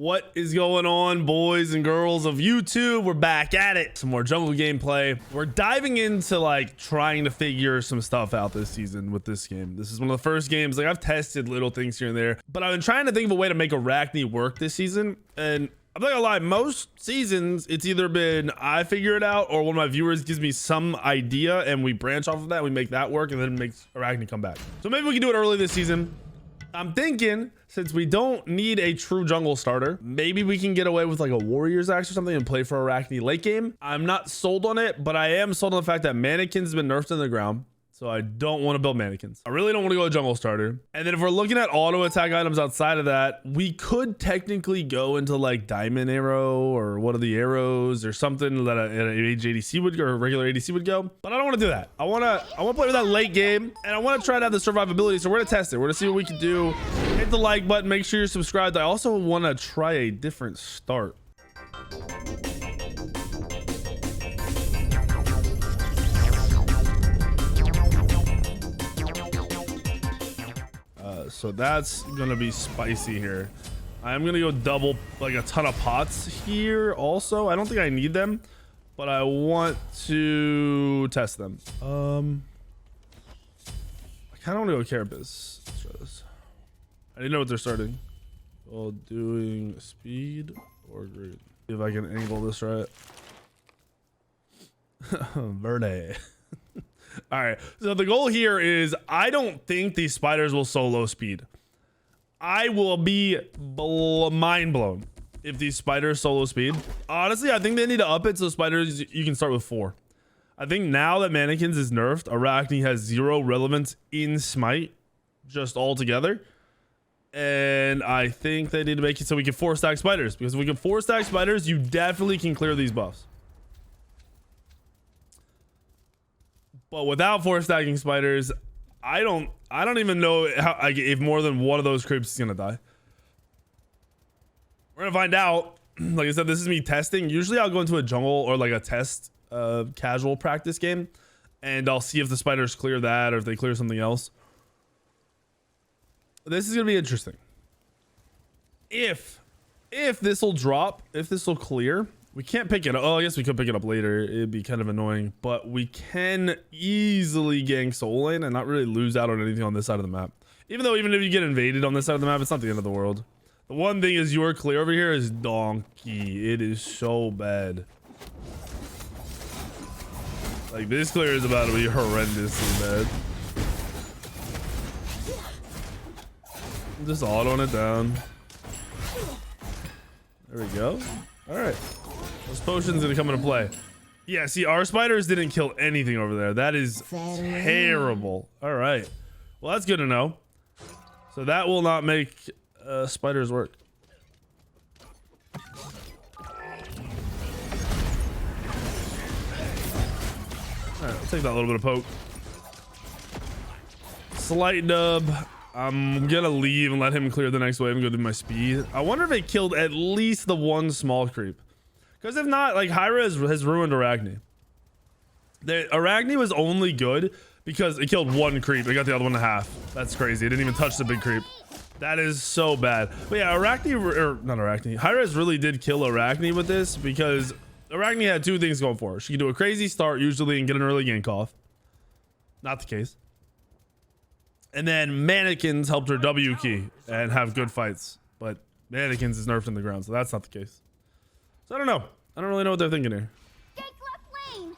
What is going on, boys and girls of YouTube? We're back at it. Some more jungle gameplay. We're diving into like trying to figure some stuff out this season with this game. This is one of the first games, like I've tested little things here and there, but I've been trying to think of a way to make Arachne work this season. And I'm not gonna lie, most seasons it's either been I figure it out or one of my viewers gives me some idea and we branch off of that, we make that work, and then it makes Arachne come back. So maybe we can do it early this season. I'm thinking, since we don't need a true jungle starter, maybe we can get away with like a Warriors Axe or something and play for Arachne late game. I'm not sold on it, but I am sold on the fact that mannequins has been nerfed in the ground. So I don't want to build mannequins. I really don't want to go a jungle starter. And then if we're looking at auto attack items outside of that, we could technically go into like diamond arrow or one of the arrows or something that an ADC would go, or a regular ADC would go. But I don't want to do that. I want to play with that late game, and I want to try to have the survivability. So we're gonna test it. We're gonna see what we can do. Hit the like button. Make sure you're subscribed. I also want to try a different start. So that's gonna be spicy here. I'm gonna go double like a ton of pots here also. I don't think I need them, but I want to test them. I kind of want to go Carapace. Let's try this. I didn't know what they're starting. While doing speed or green. See if I can angle this right. Verde. All right, so the goal here is I don't think these spiders will solo speed. I will be mind blown if these spiders solo speed. Honestly, I think they need to up it so spiders you can start with 4. I think now that mannequins is nerfed, Arachne has 0 relevance in Smite just altogether. And I think they need to make it so we can 4-stack spiders, because if we can 4-stack spiders, you definitely can clear these buffs. But without 4-stacking spiders, I don't even know how, if more than one of those creeps is gonna die. We're gonna find out. Like I said, this is me testing. Usually I'll go into a jungle or like a test casual practice game, and I'll see if the spiders clear that or if they clear something else. This is gonna be interesting. If this will drop, if this will clear. We can't pick it up. Oh, I guess we could pick it up later. It'd be kind of annoying, but we can easily gank soul lane and not really lose out on anything on this side of the map. Even if you get invaded on this side of the map, it's not the end of the world. The one thing is your clear over here is donkey. It is so bad. Like this clear is about to be horrendously bad. Just autoing it down. There we go. All right. Those potions gonna come into play. Yeah, see, our spiders didn't kill anything over there. That is terrible. All right. Well, that's good to know. So that will not make spiders work. All right, I'll take that little bit of poke. Slight dub. I'm gonna leave and let him clear the next wave and go do my speed. I wonder if it killed at least the one small creep. Because if not, like Hyra has ruined Arachne. Arachne was only good because it killed one creep. It got the other one in half. That's crazy. It didn't even touch the big creep. That is so bad. But yeah, Arachne, or not Arachne, Hyra really did kill Arachne with this, because Arachne had 2 things going for her. She could do a crazy start usually and get an early gank off. Not the case. And then mannequins helped her W key and have good fights. But mannequins is nerfed in the ground, so that's not the case. So I don't know. I don't really know what they're thinking here. Take left lane.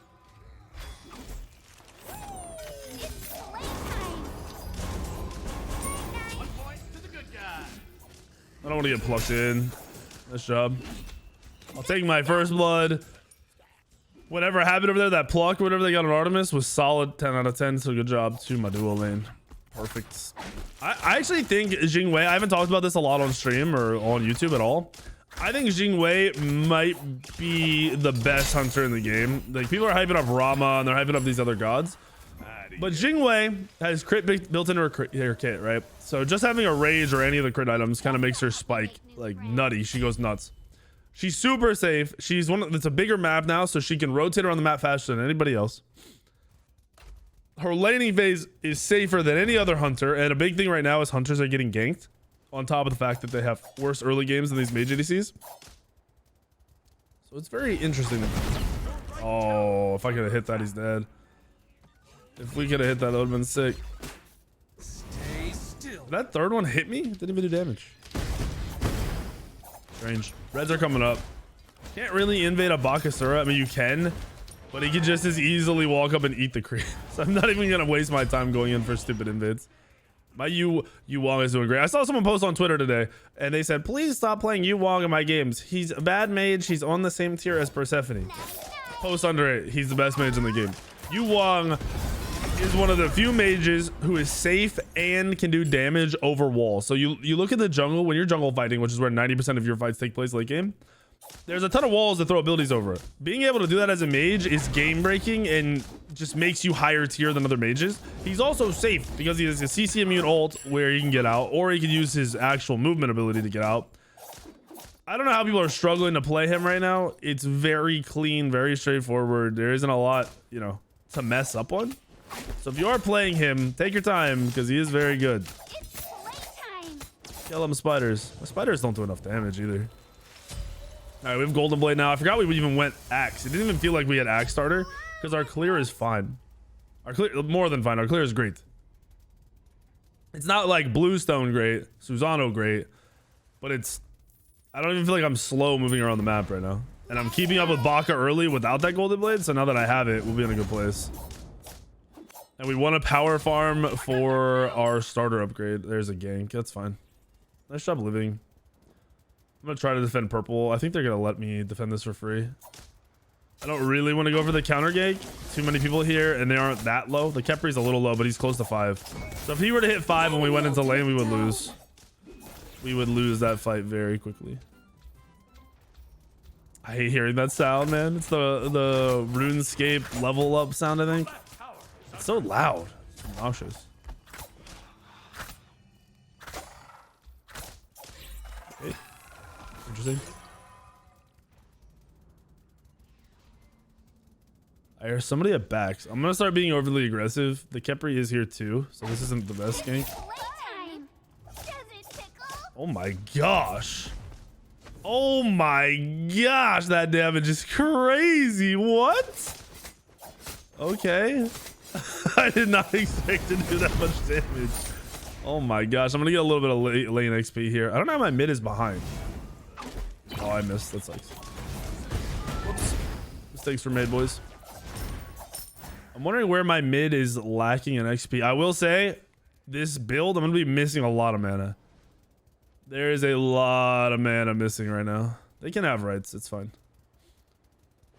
It's lane time. One point to the good guy. I don't want to get plucked in. Nice job. I'll take my first blood. Whatever happened over there, that pluck, whatever they got on Artemis was solid 10 out of 10. So good job to my duo lane. Perfect. I actually think Jingwei, I haven't talked about this a lot on stream or on YouTube at all. I think Jingwei might be the best hunter in the game. Like, people are hyping up Rama and they're hyping up these other gods. But Jingwei has crit built into her kit, right? So just having a rage or any of the crit items kind of makes her spike like nutty. She goes nuts. She's super safe. She's it's a bigger map now, so she can rotate around the map faster than anybody else. Her laning phase is safer than any other hunter, and a big thing right now is hunters are getting ganked. on top of the fact that they have worse early games than these mage ADCs. So it's very interesting. Oh, if I could have hit that, he's dead. If we could have hit that, that would have been sick. Stay still. Did that third one hit me? Didn't even do damage. Strange. Reds are coming up. Can't really invade a Bakasura. I mean, you can, but he could just as easily walk up and eat the creep. So I'm not even gonna waste my time going in for stupid invades. My Yu Wong is doing great. I saw someone post on Twitter today, and they said, "Please stop playing Yu Wong in my games. He's a bad mage. He's on the same tier as Persephone." Post under it. He's the best mage in the game. Yu Wong is one of the few mages who is safe and can do damage over walls. So you look at the jungle when you're jungle fighting, which is where 90% of your fights take place late game. There's a ton of walls that throw abilities over it. Being able to do that as a mage is game breaking and just makes you higher tier than other mages. He's also safe because he has a CC immune ult where he can get out, or he can use his actual movement ability to get out. I don't know how people are struggling to play him right now. It's very clean, very straightforward. There isn't a lot, you know, to mess up on. So if you are playing him, take your time because he is very good. It's playtime. Kill him, spiders. The spiders don't do enough damage either. All right, we have Golden Blade now. I forgot we even went Axe. It didn't even feel like we had Axe starter because our clear is fine. Our clear, more than fine. Our clear is great. It's not like Bluestone great, Susano great, but it's, I don't even feel like I'm slow moving around the map right now. And I'm keeping up with Baka early without that Golden Blade, so now that I have it, we'll be in a good place. And we want a power farm for our starter upgrade. There's a gank. That's fine. Nice job living. I'm gonna try to defend purple. I think they're gonna let me defend this for free. I don't really want to go for the counter gank. Too many people here, and they aren't that low. The Kepri's a little low, but he's close to 5. So if he were to hit 5 when we went into lane, we would lose. We would lose that fight very quickly. I hate hearing that sound, man. It's the RuneScape level up sound, I think. It's so loud. It's obnoxious. Okay. Interesting. I hear somebody at backs. I'm gonna start being overly aggressive. The Kepri is here too, so this isn't the best gank. Playtime. Does it tickle? Oh my gosh. Oh my gosh, that damage is crazy. What? Okay. I did not expect to do that much damage. Oh my gosh, I'm gonna get a little bit of lane XP here. I don't know how my mid is behind. Oh, I missed. That sucks. Whoops. Mistakes were made, boys. I'm wondering where my mid is lacking in XP. I will say, this build, I'm gonna be missing a lot of mana. There is a lot of mana missing right now. They can have rights. It's fine.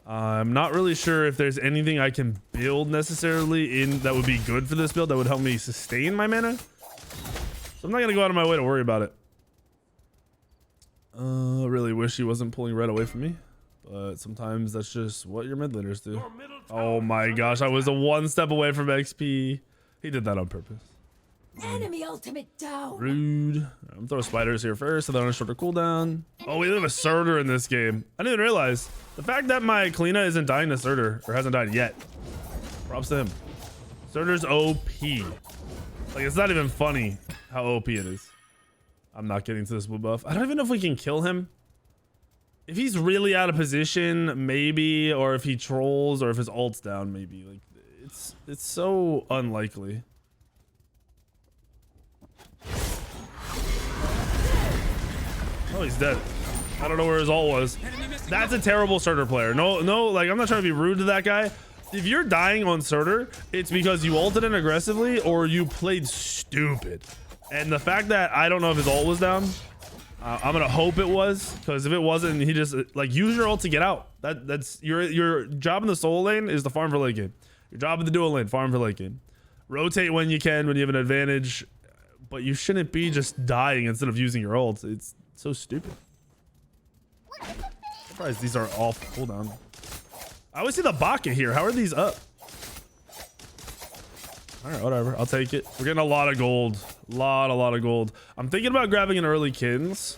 I'm not really sure if there's anything I can build necessarily in that would be good for this build that would help me sustain my mana. So I'm not gonna go out of my way to worry about it. I really wish he wasn't pulling red away from me, but sometimes that's just what your mid laners do. Oh my gosh, I was a 1 step away from XP. He did that on purpose. Enemy ultimate down. Rude. I'm throwing spiders here first, so they're on a shorter cooldown. Oh, we have a Surtur in this game. I didn't even realize the fact that my Kalina isn't dying to Surtur, or hasn't died yet. Props to him. Surtur's OP. Like, it's not even funny how OP it is. I'm not getting to this blue buff. I don't even know if we can kill him. If he's really out of position, maybe, or if he trolls, or if his ult's down, maybe. Like, it's so unlikely. Oh, he's dead. I don't know where his ult was. That's a terrible Surtur player. No, like, I'm not trying to be rude to that guy. If you're dying on Surtur, it's because you ulted in aggressively or you played stupid. And the fact that I don't know if his ult was down, I'm gonna hope it was, because if it wasn't, he just, like, use your ult to get out. That's your job in the solo lane is to farm for late game. Your job in the dual lane, farm for late game. Rotate when you can, when you have an advantage, but you shouldn't be just dying instead of using your ult. It's so stupid. I'm surprised these are off cooldown. I always see the Baka here. How are these up? All right, whatever. I'll take it. We're getting a lot of gold. A lot of gold. I'm thinking about grabbing an early Qins,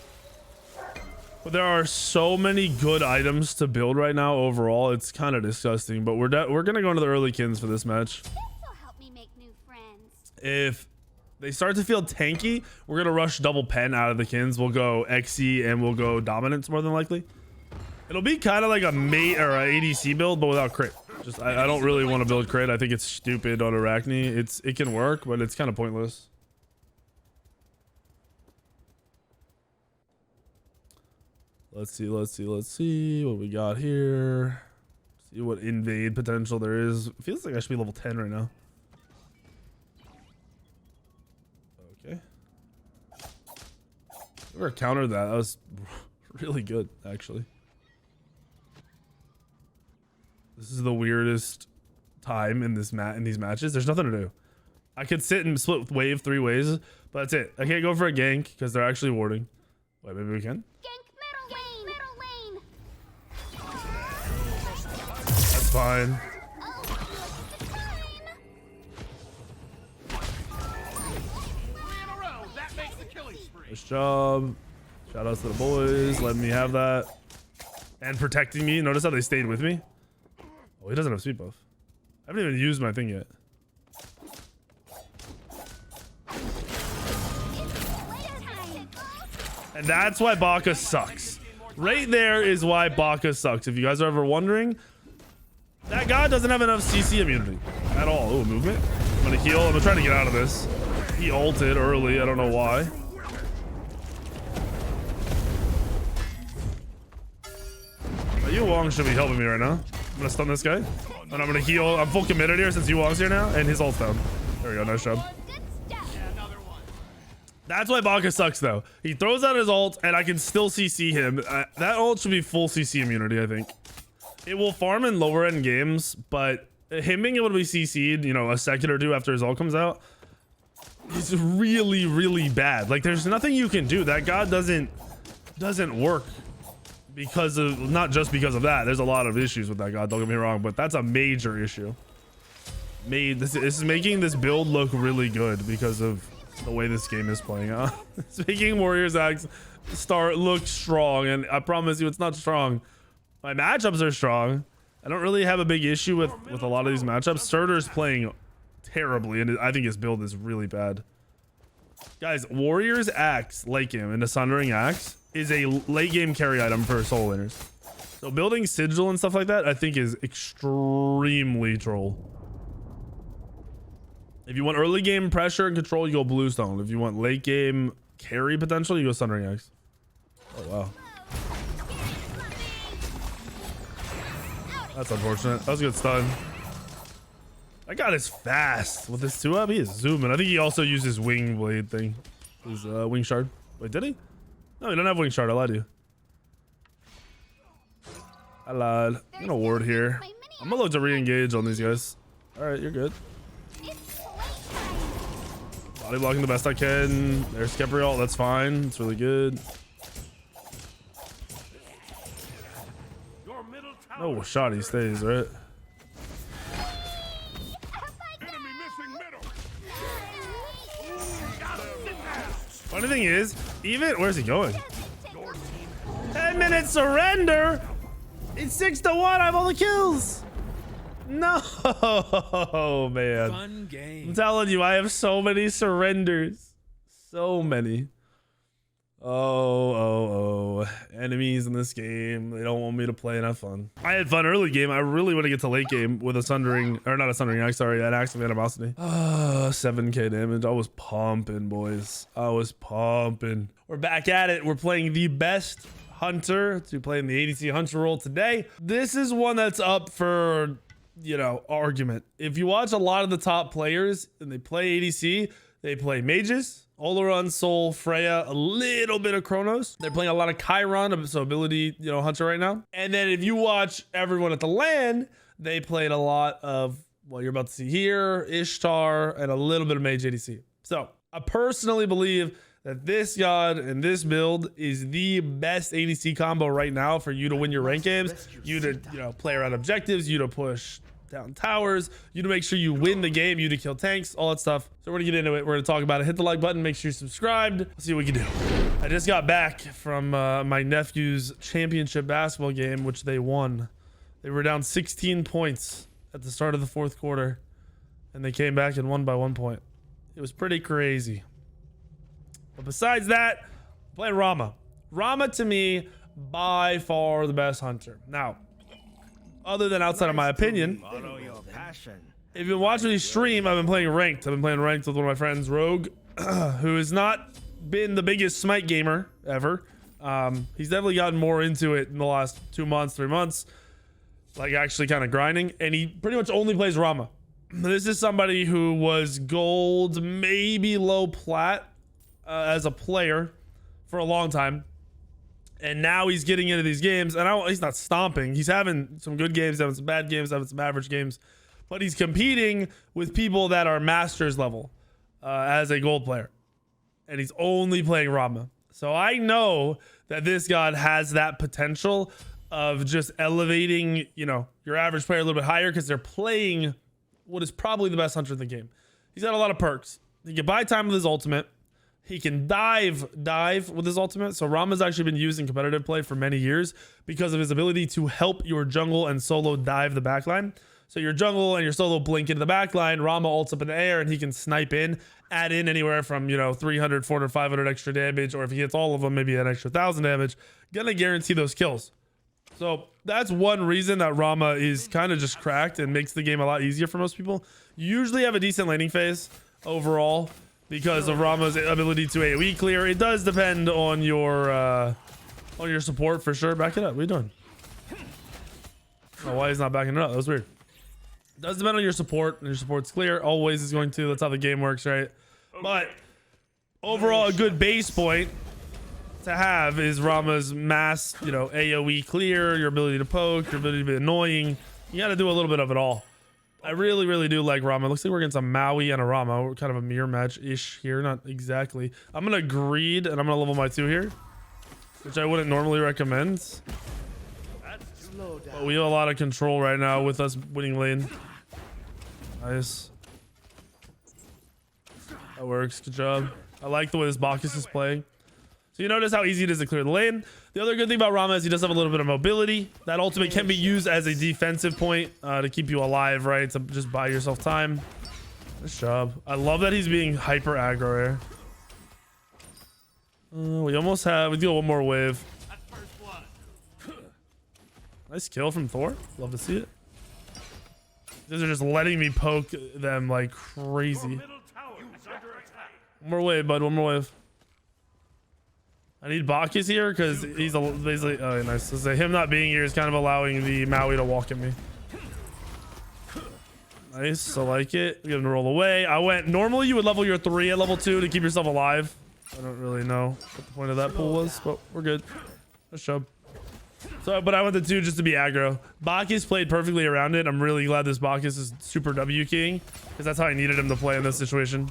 but there are so many good items to build right now. Overall, it's kind of disgusting. But we're gonna go into the early Qins for this match. This will help me make new friends. If They start to feel tanky. We're gonna rush double pen out of the Qins. We'll go XE and we'll go dominance more than likely. It'll be kind of like a mate or a ADC build, but without crit. Just I don't really want to build crit. I think it's stupid on Arachne. It can work, but it's kind of pointless. Let's see what we got here. See what invade potential there is. Feels like I should be level 10 right now. Okay. Never countered that. That was really good, actually. This is the weirdest time in these matches. There's nothing to do. I could sit and split wave 3 ways, but that's it. I can't go for a gank because they're actually warding. Wait, maybe we can? That's fine. Nice job. Shout outs to the boys. Letting me have that. And protecting me. Notice how they stayed with me. Oh, he doesn't have sweet buff. I haven't even used my thing yet. And that's why Baka sucks. Right there is why Baka sucks. If you guys are ever wondering, that god doesn't have enough CC immunity at all. Oh, movement. I'm gonna heal. I'm gonna try to get out of this. He ulted early. I don't know why. Yu Wong should be helping me right now. I'm gonna stun this guy, and I'm gonna heal. I'm full committed here since Yu Wong's here now, and his ult's down. There we go. Nice job. That's why Baka sucks, though. He throws out his ult, and I can still CC him. That ult should be full CC immunity, I think. It will farm in lower end games, but him being able to be CC'd, you know, a second or two after his ult comes out, is really, really bad. Like, there's nothing you can do. That god doesn't work. Because of, not just because of that, there's a lot of issues with that god, don't get me wrong, but that's a major issue. This is making this build look really good because of the way this game is playing out. It's making Warriors Axe look strong, and I promise you it's not strong. My matchups are strong. I don't really have a big issue with a lot of these matchups. Surtur's playing terribly, and I think his build is really bad. Guys, Warriors Axe late game into Sundering Axe is a late game carry item for solo laners. So building Sigil and stuff like that, I think is extremely troll. If you want early game pressure and control, you go Bluestone. If you want late game carry potential, you go Sundering Axe. Oh wow. That's unfortunate. That was a good stun. That guy is fast with his 2-up. He is zooming. I think he also used his wing blade thing. His wing shard. Wait, did he? No, he don't have wing shard. I lied to you. I lied. I'm gonna ward here. I'm gonna look to re-engage on these guys. All right, you're good. Body blocking the best I can. There's Skepriol. That's fine. It's really good. Oh, shot. He stays, right? Funny thing is, even where's he going? 10-minute surrender. It's 6-1. I have all the kills. No, man. Fun game. I'm telling you, I have so many surrenders. So many. Oh. Enemies in this game. They don't want me to play and have fun. I had fun early game. I really want to get to late game with a Sundering, or not a Sundering Axe, sorry, an Axe of Animosity. 7k damage. I was pumping, boys. I was pumping. We're back at it. We're playing the best hunter to play in the ADC hunter role today. This is one that's up for, you know, argument. If you watch a lot of the top players and they play ADC, they play mages, Oleron, Soul, Freya, a little bit of Chronos. They're playing a lot of Chiron, so ability, you know, hunter right now. And then if you watch everyone at the LAN, they played a lot of what you're about to see here, Ishtar, and a little bit of mage ADC. So I personally believe that this god and this build is the best ADC combo right now for you to win your rank games, you to, you know, play around objectives, you to push down towers, you to make sure you win the game, you to kill tanks, all that stuff. So we're gonna get into it. We're gonna talk about it. Hit the like button, make sure you're subscribed. Let's see what we can do. I just got back from my nephew's championship basketball game, which they won. They were down 16 points at the start of the fourth quarter, and they came back and won by 1 point. It was pretty crazy. But besides that, play Rama. Rama to me, by far the best hunter. Now, other than outside of my opinion, if you've been watching me stream, I've been playing ranked. I've been playing ranked with one of my friends, Rogue, who has not been the biggest Smite gamer ever. He's definitely gotten more into it in the last 2 months, 3 months, like actually kind of grinding, and he pretty much only plays Rama. This is somebody who was gold, maybe low plat as a player for a long time, and now he's getting into these games, and he's not stomping. He's having some good games, having some bad games, having some average games, but he's competing with people that are masters level as a gold player, and he's only playing Rama. So I know that this god has that potential of just elevating, you know, your average player a little bit higher because they're playing what is probably the best hunter in the game. He's got a lot of perks. He can buy time with his ultimate. He can dive with his ultimate. So Rama's actually been used in competitive play for many years because of his ability to help your jungle and solo dive the backline. So your jungle and your solo blink into the backline, Rama ults up in the air and he can snipe in, add in anywhere from, you know, 300, 400, 500 extra damage, or if he hits all of them, maybe an extra 1,000 damage. Gonna guarantee those kills. So that's one reason that Rama is kind of just cracked and makes the game a lot easier for most people. You usually have a decent laning phase overall because of Rama's ability to AoE clear. It does depend on your support for sure. Back it up. What are you doing? Oh, why he's not backing it up? That was weird. It does depend on your support, and your support's clear. Always is going to. That's how the game works, right? But overall, a good base point to have is Rama's mass, you know, AoE clear, your ability to poke, your ability to be annoying. You got to do a little bit of it all. I really, really do like Rama. Looks like we're against a Maui and a Rama. We're kind of a mirror match-ish here. Not exactly. I'm going to greed, and I'm going to level my 2 here, which I wouldn't normally recommend. But we have a lot of control right now with us winning lane. Nice. That works. Good job. I like the way this Bakasura is playing. So you notice how easy it is to clear the lane. The other good thing about Rama is he does have a little bit of mobility. That ultimate can be used as a defensive point to keep you alive, right? To just buy yourself time. Nice job. I love that he's being hyper aggro here. We almost have... We do one more wave. Nice kill from Thor. Love to see it. These are just letting me poke them like crazy. One more wave, bud. One more wave. I need Bakis here because he's basically... Oh, nice. So him not being here is kind of allowing the Maui to walk at me. Nice. I like it. Get him to roll away. I went... Normally, you would level your 3 at level 2 to keep yourself alive. I don't really know what the point of that pool was, but we're good. Nice job. So, but I went to 2 just to be aggro. Bakis played perfectly around it. I'm really glad this Bakis is super W keying because that's how I needed him to play in this situation.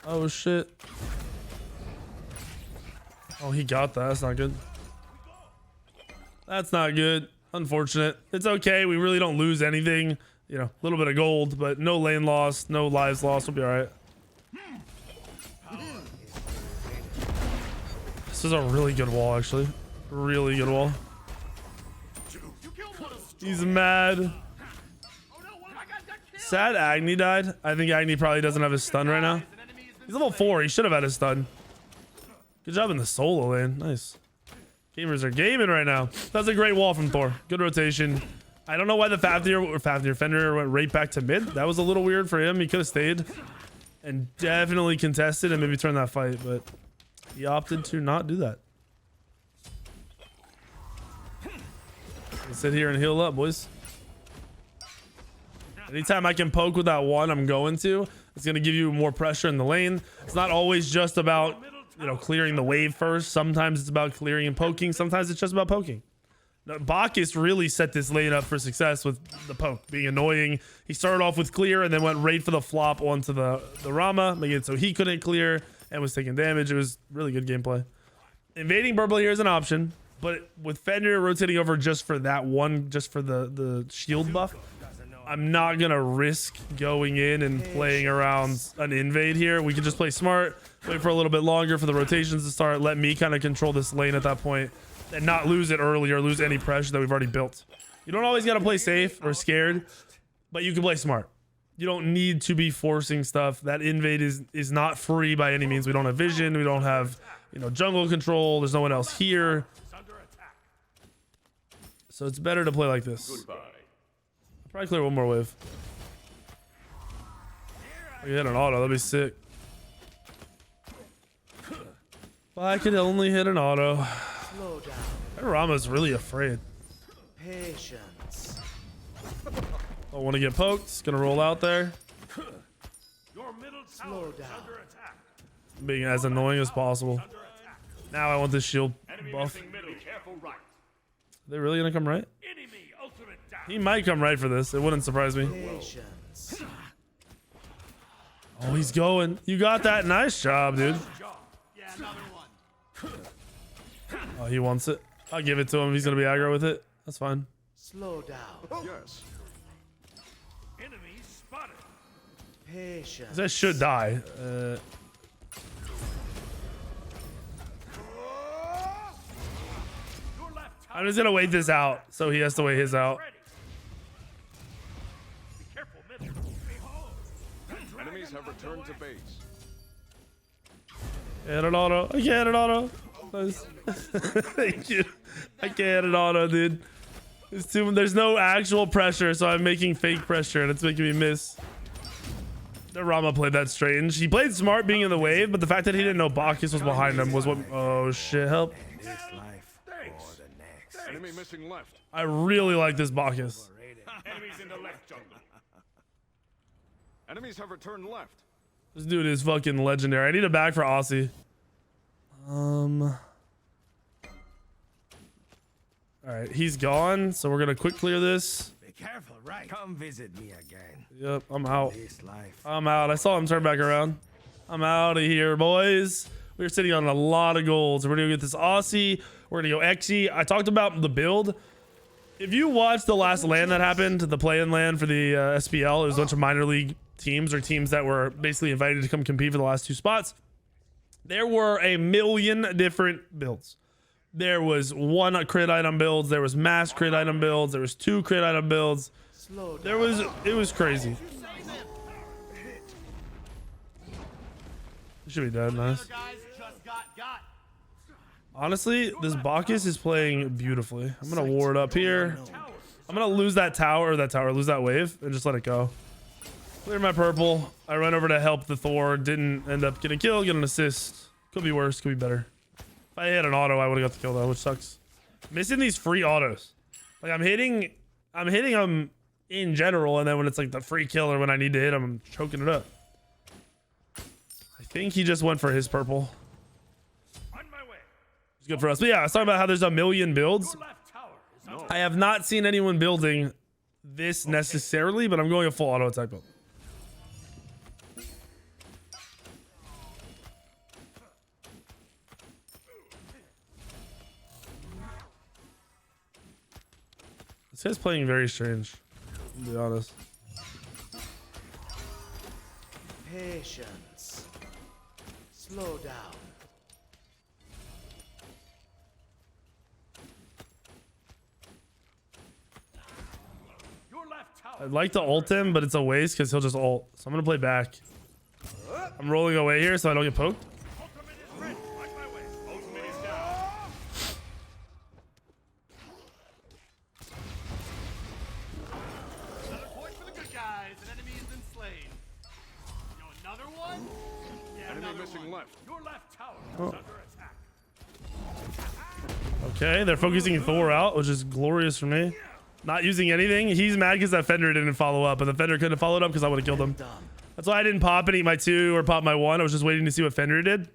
Oh shit. Oh, he got that. That's not good. That's not good. Unfortunate. It's okay. We really don't lose anything. You know, a little bit of gold, but no lane loss, no lives lost. We'll be all right. This is a really good wall, actually. Really good wall. He's mad. Sad Agni died. I think Agni probably doesn't have his stun right now. He's level 4. He should have had his stun. Good job in the solo lane. Nice. Gamers are gaming right now. That's a great wall from Thor. Good rotation. I don't know why the Fenrir went right back to mid. That was a little weird for him. He could have stayed and definitely contested and maybe turned that fight, but he opted to not do that. Let's sit here and heal up, boys. Anytime I can poke with that one, I'm going to. It's going to give you more pressure in the lane. It's not always just about, you know, clearing the wave first. Sometimes it's about clearing and poking. Sometimes it's just about poking. Now, Bakis really set this lane up for success with the poke being annoying. He started off with clear and then went right for the flop onto the Rama, making it so he couldn't clear and was taking damage. It was really good gameplay. Invading Burble here is an option, but with Fenrir rotating over just for that one, just for the shield buff, I'm not gonna risk going in and playing around an invade here. We can just play smart, wait for a little bit longer for the rotations to start, let me kind of control this lane at that point and not lose it early or lose any pressure that we've already built. You don't always gotta play safe or scared, but you can play smart. You don't need to be forcing stuff. That invade is not free by any means. We don't have vision. We don't have, you know, jungle control. There's no one else here. So it's better to play like this. I'll probably clear one more wave. I hit an auto. That'd be sick. If I could only hit an auto. That Rama's really afraid. Patience. I want to get poked. It's gonna roll out there. Slow down. Being as annoying as possible. Now I want this shield buff. They really gonna come right? He might come right for this. It wouldn't surprise me. Patience. Oh, he's going. You got that. Nice job, dude. Oh, he wants it. I'll give it to him. He's gonna be aggro with it. That's fine. Slow down. Yes. Patience. That should die. I'm just gonna wait this out, so he has to wait his out. Enemies have returned to base. Hit an auto. I can't hit an auto. Nice. Thank you. I can't hit an auto, dude. There's no actual pressure, so I'm making fake pressure, and it's making me miss. The Rama played that strange. He played smart being in the wave, but the fact that he didn't know Bacchus was behind him was what... Oh, shit. Help. Enemy missing left. I really like this Bacchus. Enemies in the left jungle. Enemies have returned left. This dude is fucking legendary. I need a bag for Aussie. All right, he's gone, so we're gonna quick clear this. Be careful, right? Come visit me again. Yep, I'm out. This life. I'm out. I saw him turn back around. I'm out of here, boys. We're sitting on a lot of gold. So we're gonna get this Aussie. We're gonna go XE. I talked about the build. If you watched the last LAN that happened, the play-in LAN for the SPL, it was a bunch of minor league teams or teams that were basically invited to come compete for the last 2 spots. There were a million different builds. There was 1 crit item builds. There was mass crit item builds. There was 2 crit item builds. It was crazy. It should be dead. Nice. Honestly, this Bacchus is playing beautifully. I'm gonna ward up here. I'm gonna lose that tower, lose that wave, and just let it go. Clear my purple. I run over to help the Thor. Didn't end up getting killed. Get an assist. Could be worse. Could be better. If I had an auto, I would have got the kill though, which sucks. Missing these free autos. Like I'm hitting them in general, and then when it's like the free kill or when I need to hit them, I'm choking it up. I think he just went for his purple. It's good for us. But yeah, I was talking about how there's a million builds. I have not seen anyone building this necessarily, but I'm going a full auto attack build. This guy's playing very strange, to be honest. Patience. Slow down. I'd like to ult him, but it's a waste because he'll just ult. So I'm going to play back. I'm rolling away here so I don't get poked. Okay, they're focusing Thor out, which is glorious for me. Not using anything. He's mad because that Fender didn't follow up, and the Fender couldn't have followed up because I would have killed him. That's why I didn't pop and eat my 2 or pop my 1. I was just waiting to see what Fender did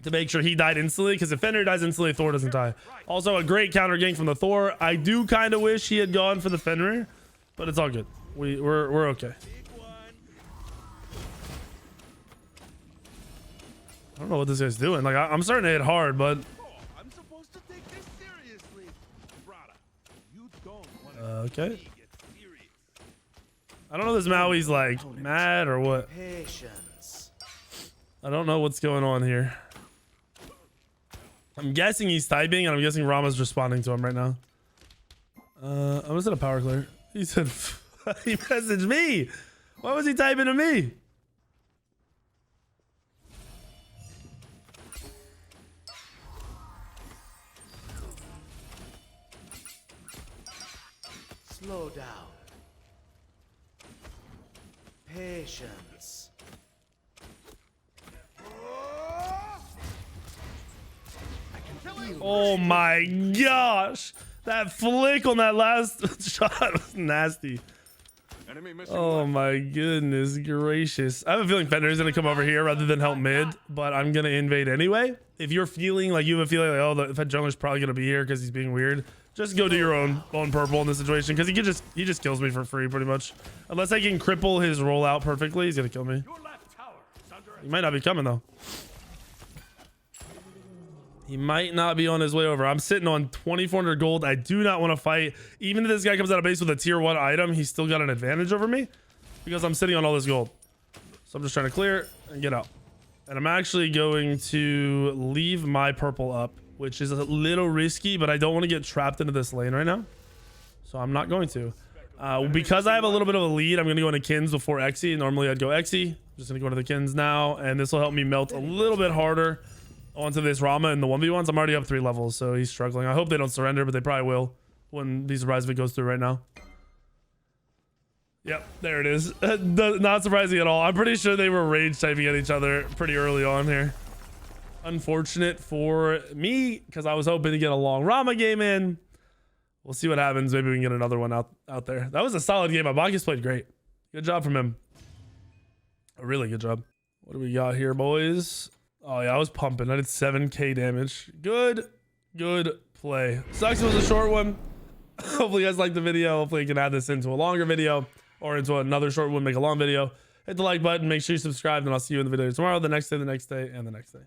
to make sure he died instantly, because if Fender dies instantly, Thor doesn't die. Also, a great counter gank from the Thor. I do kind of wish he had gone for the Fender, but it's all good. We're okay. I don't know what this guy's doing. Like I'm starting to hit hard, but okay. I don't know if this Maui's like mad or what. I don't know what's going on here. I'm guessing he's typing, and I'm guessing Rama's responding to him right now. I'm just gonna power clear. He said he messaged me. Why was he typing to me? Slow down. Patience. Oh my gosh. That flick on that last shot was nasty. Enemy missing Oh left. my goodness gracious. I have a feeling Fender is going to come over here rather than help mid, but I'm going to invade anyway. If you're feeling like you have a feeling like, oh, the Fed jungler's probably going to be here because he's being weird, just go do your own purple in this situation because he just kills me for free pretty much. Unless I can cripple his rollout perfectly, he's going to kill me. Your left tower is under He might not be coming though. He might not be on his way over. I'm sitting on 2,400 gold. I do not want to fight. Even if this guy comes out of base with a tier 1 item, he's still got an advantage over me because I'm sitting on all this gold. So I'm just trying to clear and get out. And I'm actually going to leave my purple up, which is a little risky, but I don't want to get trapped into this lane right now. So I'm not going to. Because I have a little bit of a lead, I'm going to go into Qins before Xe. Normally I'd go Xe. I'm just going to go into the Qins now, and this will help me melt a little bit harder onto this Rama in the 1v1s. I'm already up 3 levels, so he's struggling. I hope they don't surrender, but they probably will. Wouldn't be surprised if it goes through right now. Yep, there it is. Not surprising at all. I'm pretty sure they were rage typing at each other pretty early on here. Unfortunate for me, because I was hoping to get a long Rama game in. We'll see what happens. Maybe we can get another one out there. That was a solid game. Bakasura played great. Good job from him. A really good job. What do we got here, boys? Oh yeah, I was pumping. I did 7k damage. Good play. Sucks it was a short one. Hopefully you guys liked the video. Hopefully you can add this into a longer video or into another short one, make a long video. Hit the like button, make sure you subscribe, and I'll see you in the video tomorrow, the next day, and the next day.